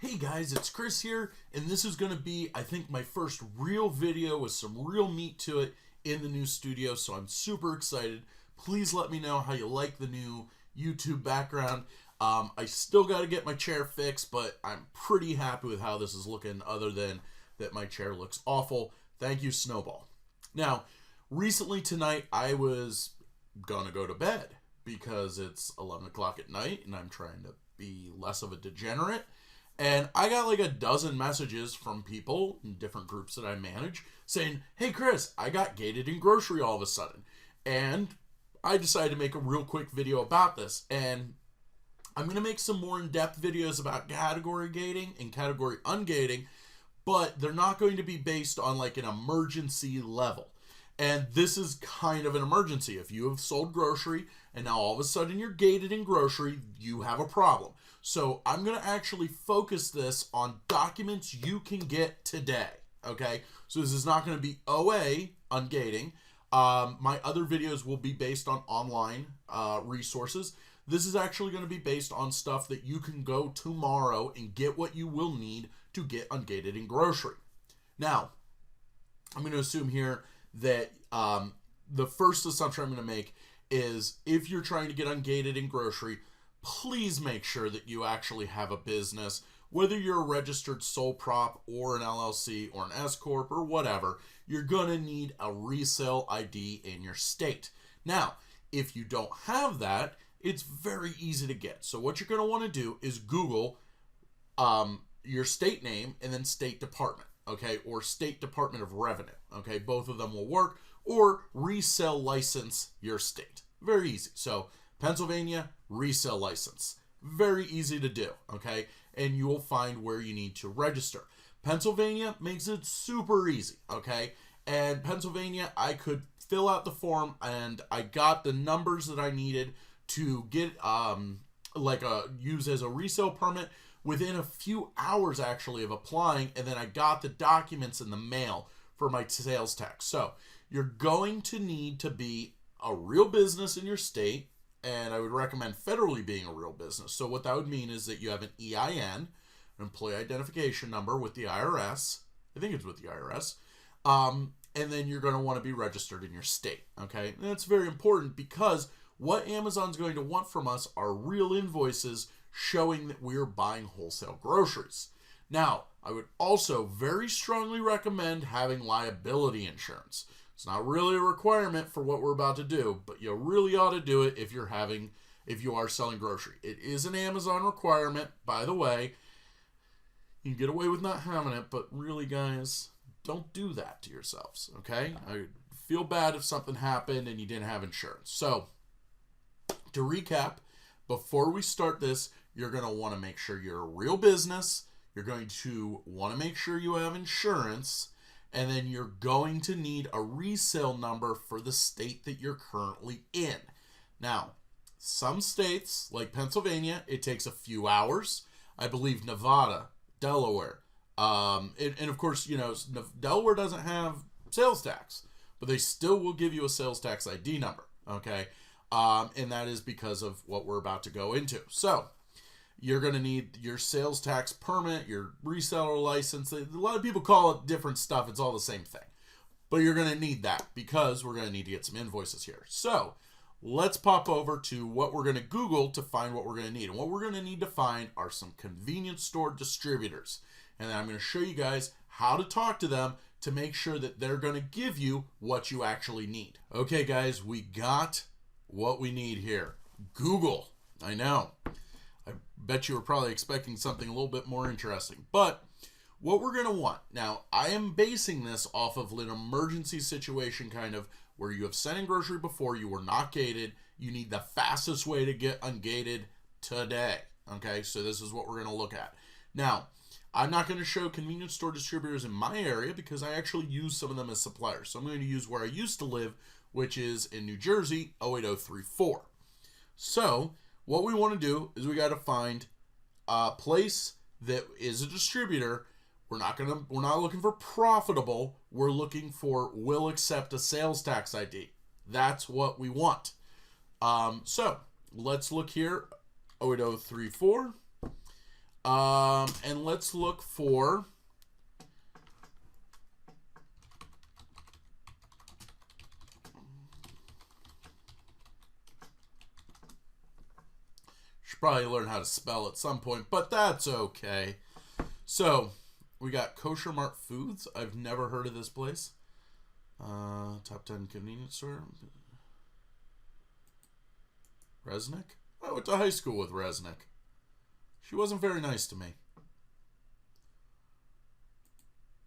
Hey guys, it's Chris here, and this is going to be, I think, my first real video with some real meat to it in the new studio, so I'm super excited. Please let me know how you like the new YouTube background. I still got to get my chair fixed, but I'm pretty happy with how this is looking, other than that my chair looks awful. Thank you, Snowball. Now, recently tonight, I was going to go to bed because it's 11 o'clock at night, and I'm trying to be less of a degenerate. And I got like a dozen messages from people in different groups that I manage saying, hey Chris, I got gated in grocery all of a sudden. And I decided to make a real quick video about this. And I'm going to make some more in-depth videos about category gating and category ungating, but they're not going to be based on like an emergency level. And this is kind of an emergency. If you have sold grocery and now all of a sudden you're gated in grocery, you have a problem. So I'm going to actually focus this on documents you can get today, okay? So this is not going to be OA, ungating. My other videos will be based on online resources. This is actually going to be based on stuff that you can go tomorrow and get what you will need to get ungated in grocery. Now, I'm going to assume here that the first assumption I'm going to make is if you're trying to get ungated in grocery, please make sure that you actually have a business, whether you're a registered sole prop or an LLC or an S Corp or whatever. You're going to need a resale ID in your state. Now, if you don't have that, it's very easy to get. So what you're going to want to do is Google your state name and then state department, okay, or State Department of Revenue, okay? Both of them will work, or resale license your state. Very easy. So Pennsylvania, resale license. Very easy to do, okay? And you will find where you need to register. Pennsylvania makes it super easy, okay? And Pennsylvania, I could fill out the form and I got the numbers that I needed to get use as a resale permit within a few hours actually of applying, and then I got the documents in the mail for my sales tax. So you're going to need to be a real business in your state, and I would recommend federally being a real business. So what that would mean is that you have an EIN, an employee identification number with the IRS. I think it's with the IRS. And then you're going to want to be registered in your state. Okay. And that's very important because what Amazon's going to want from us are real invoices showing that we're buying wholesale groceries. Now, I would also very strongly recommend having liability insurance. It's not really a requirement for what we're about to do, but you really ought to do it if you are selling grocery. It is an Amazon requirement, by the way. You can get away with not having it, but really, guys, don't do that to yourselves, okay? I feel bad if something happened and you didn't have insurance. So, to recap, before we start this, you're going to want to make sure you're a real business. You're going to want to make sure you have insurance. And then you're going to need a resale number for the state that you're currently in. Now, some states, like Pennsylvania, it takes a few hours. I believe Nevada, Delaware, and of course, you know, Delaware doesn't have sales tax, but they still will give you a sales tax ID number, okay? And that is because of what we're about to go into. So, you're going to need your sales tax permit, your reseller license. A lot of people call it different stuff. It's all the same thing. But you're going to need that because we're going to need to get some invoices here. So let's pop over to what we're going to Google to find what we're going to need. And what we're going to need to find are some convenience store distributors. And then I'm going to show you guys how to talk to them to make sure that they're going to give you what you actually need. Okay, guys, we got what we need here. Google. I know. I bet you were probably expecting something a little bit more interesting. But what we're going to want, now I am basing this off of an emergency situation kind of where you have sent in grocery before, you were not gated, you need the fastest way to get ungated today. Okay, so this is what we're going to look at. Now, I'm not going to show convenience store distributors in my area because I actually use some of them as suppliers. So I'm going to use where I used to live, which is in New Jersey, 08034. So what we want to do is we got to find a place that is a distributor. We're not looking for profitable. We're looking for will accept a sales tax ID. That's what we want. So let's look here. 08034. And let's look for... Should probably learn how to spell at some point, but that's okay. So, we got Kosher Mart Foods. I've never heard of this place. Top 10 convenience store. Resnick? I went to high school with Resnick. She wasn't very nice to me.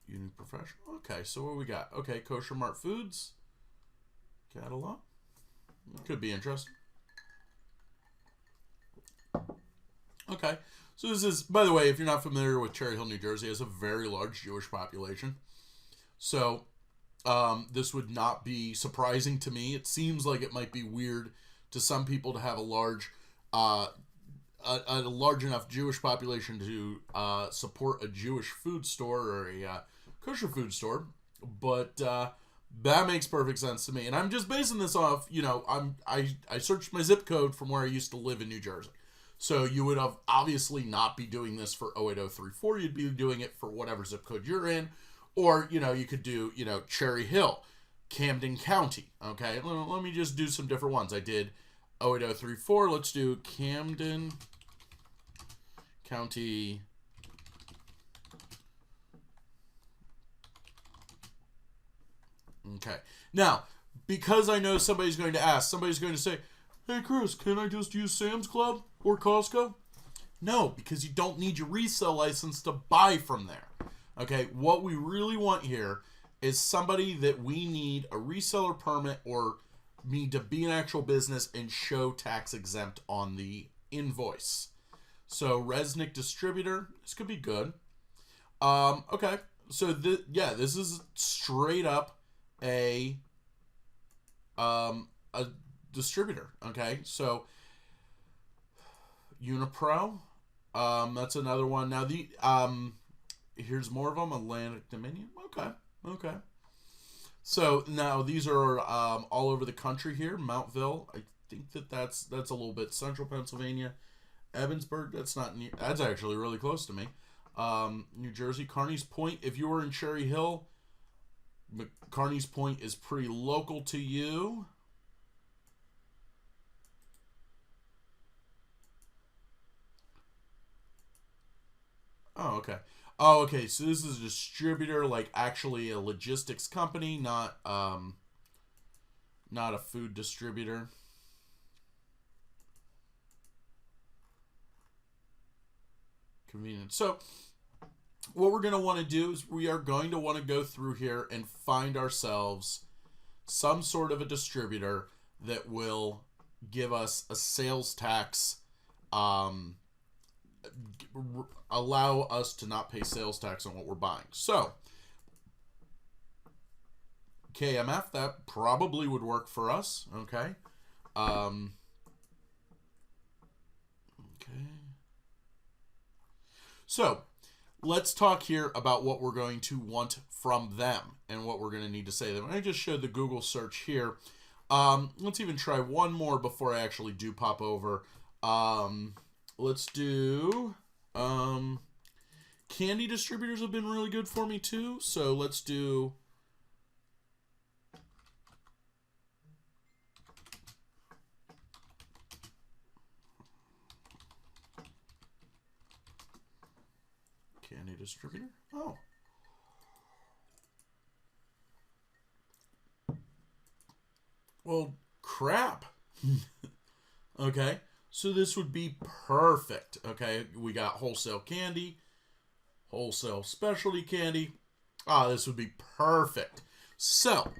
Unique Professional. Okay, so what we got? Okay, Kosher Mart Foods. Catalog. Could be interesting. Okay, so this is, by the way, if you're not familiar with Cherry Hill, New Jersey, it has a very large Jewish population. So, this would not be surprising to me. It seems like it might be weird to some people to have a large enough Jewish population to support a Jewish food store or a kosher food store, but that makes perfect sense to me. And I'm just basing this off, I searched my zip code from where I used to live in New Jersey. So you would have obviously not be doing this for 08034. You'd be doing it for whatever zip code you're in. Or, you could do, Cherry Hill, Camden County. Okay, let me just do some different ones. I did 08034. Let's do Camden County. Okay. Now, because I know somebody's going to ask, somebody's going to say, hey, Chris, can I just use Sam's Club or Costco? No, because you don't need your resale license to buy from there. Okay, what we really want here is somebody that we need a reseller permit or need to be an actual business and show tax exempt on the invoice. So Resnick Distributor, this could be good. Okay, so this is straight up a distributor. Okay, so Unipro, that's another one. Now here's more of them. Atlantic Dominion. Okay. So now these are all over the country here. Mountville, I think that's a little bit central Pennsylvania. Evansburg, that's actually really close to me. New Jersey, Carney's Point. If you were in Cherry Hill, Carney's Point is pretty local to you. Oh, okay. Oh, okay. So this is a distributor, like actually a logistics company, not a food distributor. Convenient. So what we're going to want to do is we are going to want to go through here and find ourselves some sort of a distributor that will give us a sales tax, allow us to not pay sales tax on what we're buying. So KMF, that probably would work for us. Okay. Okay. So let's talk here about what we're going to want from them and what we're going to need to say to them. I just showed the Google search here. Let's even try one more before I actually do pop over. Let's do candy distributors have been really good for me too. So let's do candy distributor. Oh. Well, crap. Okay. So this would be perfect. Okay. We got wholesale candy, wholesale specialty candy. This would be perfect. So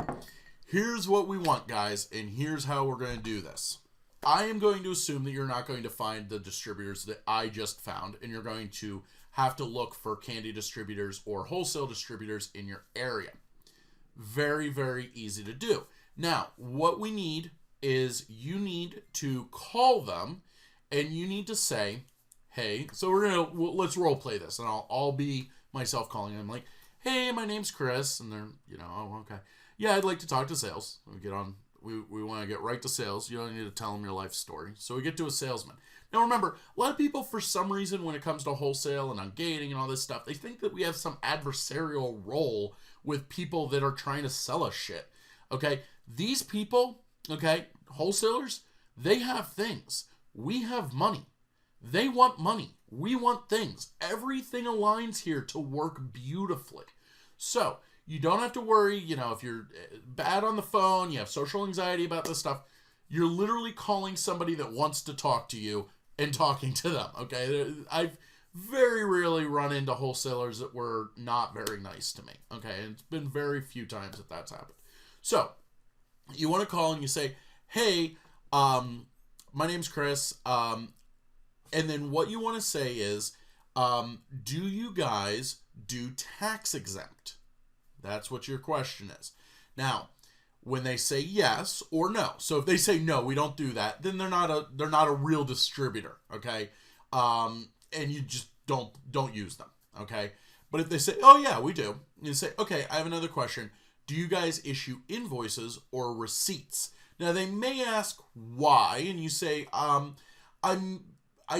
here's what we want, guys. And here's how we're going to do this. I am going to assume that you're not going to find the distributors that I just found, and you're going to have to look for candy distributors or wholesale distributors in your area. Very, very easy to do. Now, what we need is you need to call them and you need to say, hey, so let's role play this, and I'll be myself calling them like, hey, my name's Chris, and they're, oh, okay. Yeah, I'd like to talk to sales. We get on we want to get right to sales. You don't need to tell them your life story. So we get to a salesman. Now remember, a lot of people, for some reason, when it comes to wholesale and ungating and all this stuff, they think that we have some adversarial role with people that are trying to sell us shit. Okay? These people, okay, wholesalers, they have things. We have money. They want money. We want things. Everything aligns here to work beautifully. So, you don't have to worry, if you're bad on the phone, you have social anxiety about this stuff, you're literally calling somebody that wants to talk to you and talking to them, okay? I've very rarely run into wholesalers that were not very nice to me, okay? And it's been very few times that that's happened. So, you want to call and you say, hey, my name's Chris, and then what you want to say is, do you guys do tax exempt? That's what your question is. Now, when they say yes or no, so if they say no, we don't do that, then they're not a real distributor, okay? And you just don't use them, okay? But if they say, oh yeah, we do, you say, okay, I have another question. Do you guys issue invoices or receipts? Now they may ask why, and you say, I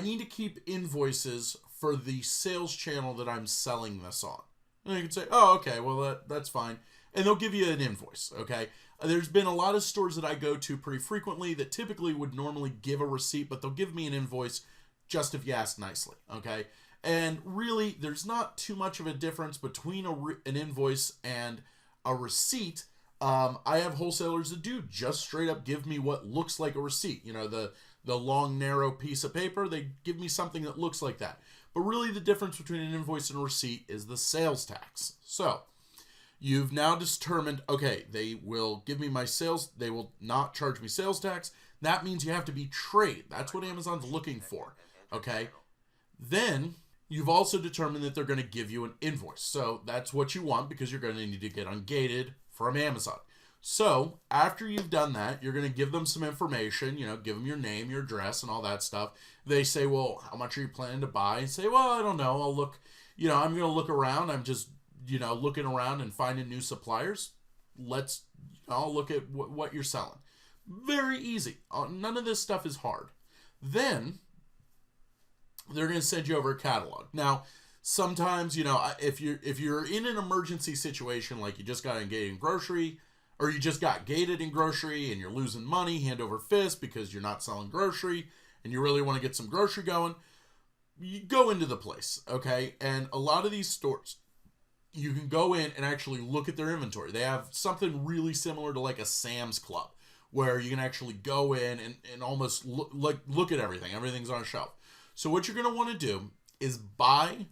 need to keep invoices for the sales channel that I'm selling this on. And you can say, oh, okay, well, that's fine. And they'll give you an invoice, okay? There's been a lot of stores that I go to pretty frequently that typically would normally give a receipt, but they'll give me an invoice just if you ask nicely, okay? And really, there's not too much of a difference between an invoice and a receipt. I have wholesalers that do just straight up give me what looks like a receipt. The long, narrow piece of paper, they give me something that looks like that. But really the difference between an invoice and a receipt is the sales tax. So you've now determined, okay, they will give me my sales, they will not charge me sales tax. That means you have to be trade. That's what Amazon's looking for, okay? Then you've also determined that they're going to give you an invoice. So that's what you want because you're going to need to get ungated from Amazon. So after you've done that, you're going to give them some information, give them your name, your address, and all that stuff. They say, well, how much are you planning to buy? And say, well, I don't know. I'll look, I'm going to look around. I'm just, looking around and finding new suppliers. I'll look at what you're selling. Very easy. None of this stuff is hard. Then they're going to send you over a catalog. Now, sometimes, if you're in an emergency situation, like you just got engaged in grocery, or you just got gated in grocery and you're losing money hand over fist because you're not selling grocery and you really want to get some grocery going, you go into the place, okay? And a lot of these stores, you can go in and actually look at their inventory. They have something really similar to like a Sam's Club where you can actually go in and almost look at everything. Everything's on a shelf. So what you're going to want to do is buy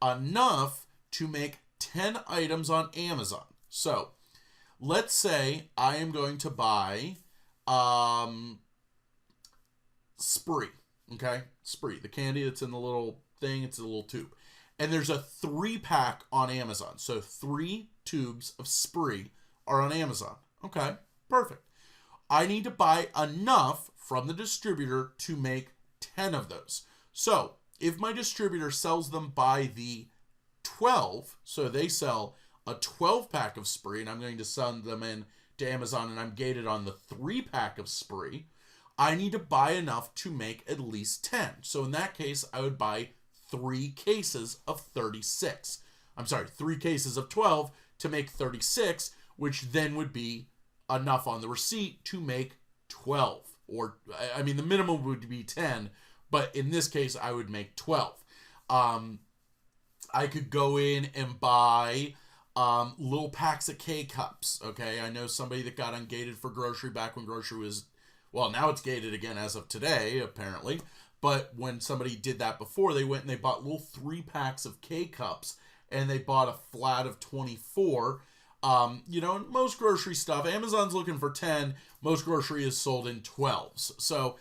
enough to make 10 items on Amazon. So let's say I am going to buy Spree, okay? Spree, the candy that's in the little thing, it's a little tube. And there's a 3-pack on Amazon. So 3 tubes of Spree are on Amazon. Okay, perfect. I need to buy enough from the distributor to make 10 of those. So if my distributor sells them by the 12, so they sell a 12-pack of Spree, and I'm going to send them in to Amazon, and I'm gated on the 3-pack of Spree, I need to buy enough to make at least 10. So in that case, I would buy 3 cases of 36. I'm sorry, 3 cases of 12 to make 36, which then would be enough on the receipt to make 12. Or, I mean, the minimum would be 10, but in this case, I would make 12. I could go in and buy little packs of K-Cups, okay? I know somebody that got ungated for grocery back when grocery was, well, now it's gated again as of today, apparently. But when somebody did that before, they went and they bought little 3 packs of K-Cups, and they bought a flat of 24. Most grocery stuff, Amazon's looking for 10. Most grocery is sold in 12s. So,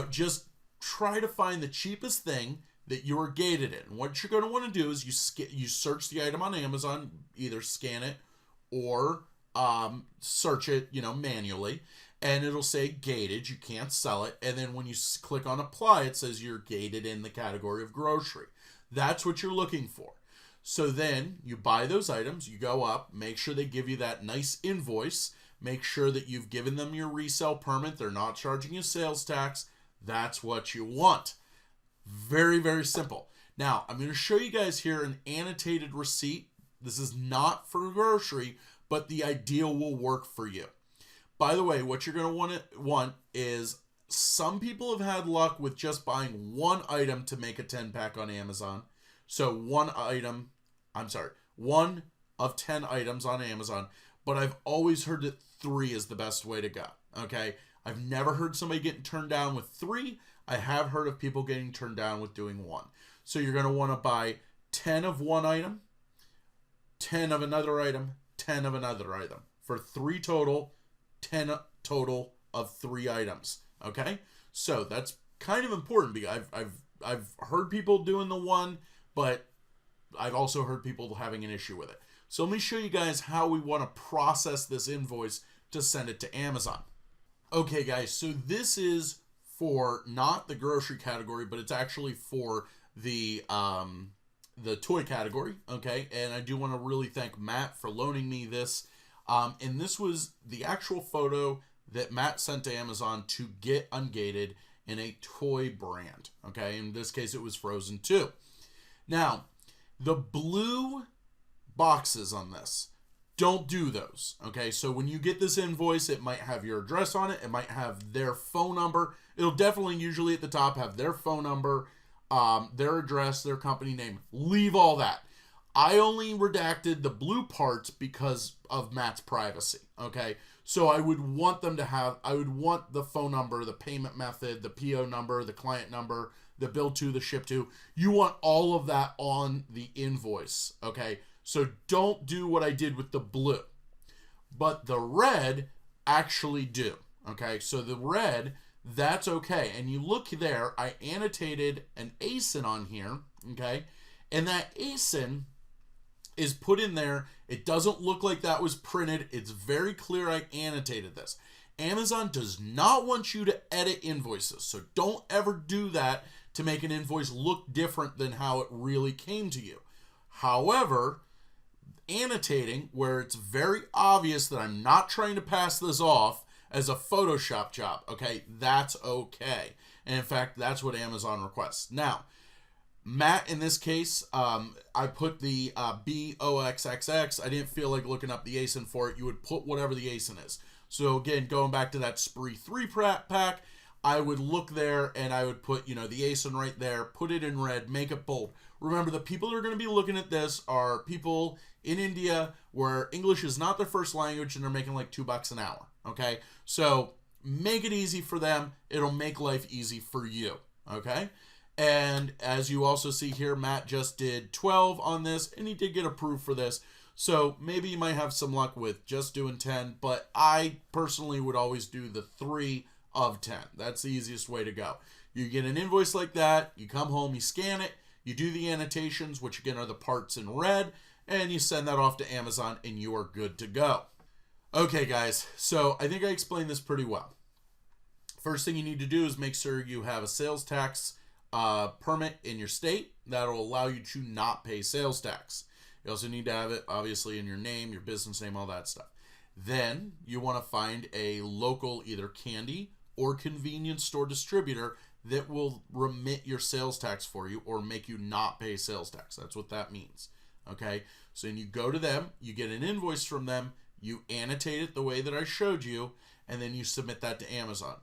just try to find the cheapest thing that you are gated in. What you're going to want to do is you search the item on Amazon, either scan it or search it, manually, and it'll say gated. You can't sell it. And then when you click on apply, it says you're gated in the category of grocery. That's what you're looking for. So then you buy those items, you go up, make sure they give you that nice invoice, Make sure that you've given them your resale permit. They're not charging you sales tax. That's what you want. Very, very simple. Now, I'm going to show you guys here an annotated receipt. This is not for grocery, but the idea will work for you. By the way, what you're going to want is, some people have had luck with just buying one item to make a 10-pack on Amazon. So one of 10 items on Amazon. But I've always heard that 3 is the best way to go. Okay? I've never heard somebody getting turned down with 3. I have heard of people getting turned down with doing 1. So you're going to want to buy 10 of one item, 10 of another item, 10 of another item. For 3 total, 10 total of 3 items. Okay? So that's kind of important, because I've heard people doing the 1, but I've also heard people having an issue with it. So let me show you guys how we want to process this invoice to send it to Amazon. Okay, guys, so this is for not the grocery category, but it's actually for the toy category, okay? And I do want to really thank Matt for loaning me this. And this was the actual photo that Matt sent to Amazon to get Ungated in a toy brand, okay? In this case, it was Frozen 2. Now, the blue boxes on this, don't do those, okay? So when you get this invoice, it might have your address on it. It might have their phone number. It'll definitely usually at the top have their phone number, their address, their company name. Leave all that. I only redacted the blue parts because of Matt's privacy, okay? So I would want them to have, I would want the phone number, the payment method, the PO number, the client number, the bill to, the ship to. You want all of that on the invoice, okay? So don't do what I did with the blue. But the red actually do, okay? So the red, that's okay. And you look there, I annotated an ASIN on here, okay? And that ASIN is put in there. It doesn't look like that was printed. It's very clear I annotated this. Amazon does not want you to edit invoices, so don't ever do that to make an invoice look different than how it really came to you. However, annotating where it's very obvious that I'm not trying to pass this off as a Photoshop job, okay, that's okay. And in fact, that's what Amazon requests. Now, Matt, in this case, I put the BOXXX. I didn't feel like looking up the ASIN for it. You would put whatever the ASIN is. So again, going back to that Spree 3 pack, I would look there and I would put, the ASIN right there, put it in red, make it bold. Remember, the people that are going to be looking at this are people in India where English is not their first language and they're making like $2 an hour, okay? So make it easy for them. It'll make life easy for you, okay? And as you also see here, Matt just did 12 on this, and he did get approved for this. So maybe you might have some luck with just doing 10, but I personally would always do the 3 of 10. That's the easiest way to go. You get an invoice like that, you come home, you scan it, you do the annotations, which again are the parts in red, and you send that off to Amazon, and you are good to go. Okay, guys, so I think I explained this pretty well. First thing you need to do is make sure you have a sales tax permit in your state. That'll allow you to not pay sales tax. You also need to have it, obviously, in your name, your business name, all that stuff. Then you want to find a local either candy or convenience store distributor that will remit your sales tax for you or make you not pay sales tax. That's what that means. Okay, so then you go to them, you get an invoice from them, you annotate it the way that I showed you, and then you submit that to Amazon.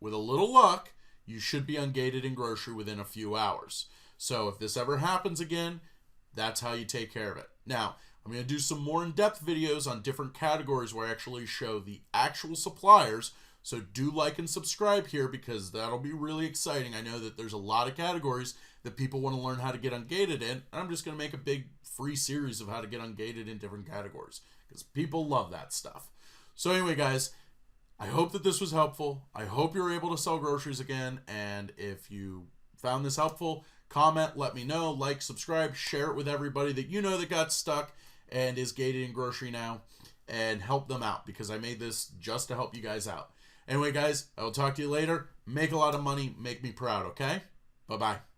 With a little luck, you should be ungated in grocery within a few hours. So if this ever happens again, that's how you take care of it. Now, I'm going to do some more in-depth videos on different categories where I actually show the actual suppliers. So do like and subscribe here because that'll be really exciting. I know that there's a lot of categories that people want to learn how to get ungated in. And I'm just going to make a big free series of how to get ungated in different categories because people love that stuff. So anyway, guys, I hope that this was helpful. I hope you're able to sell groceries again. And if you found this helpful, comment, let me know, like, subscribe, share it with everybody that you know that got stuck and is gated in grocery now, and help them out because I made this just to help you guys out. Anyway, guys, I'll talk to you later. Make a lot of money. Make me proud, okay? Bye-bye.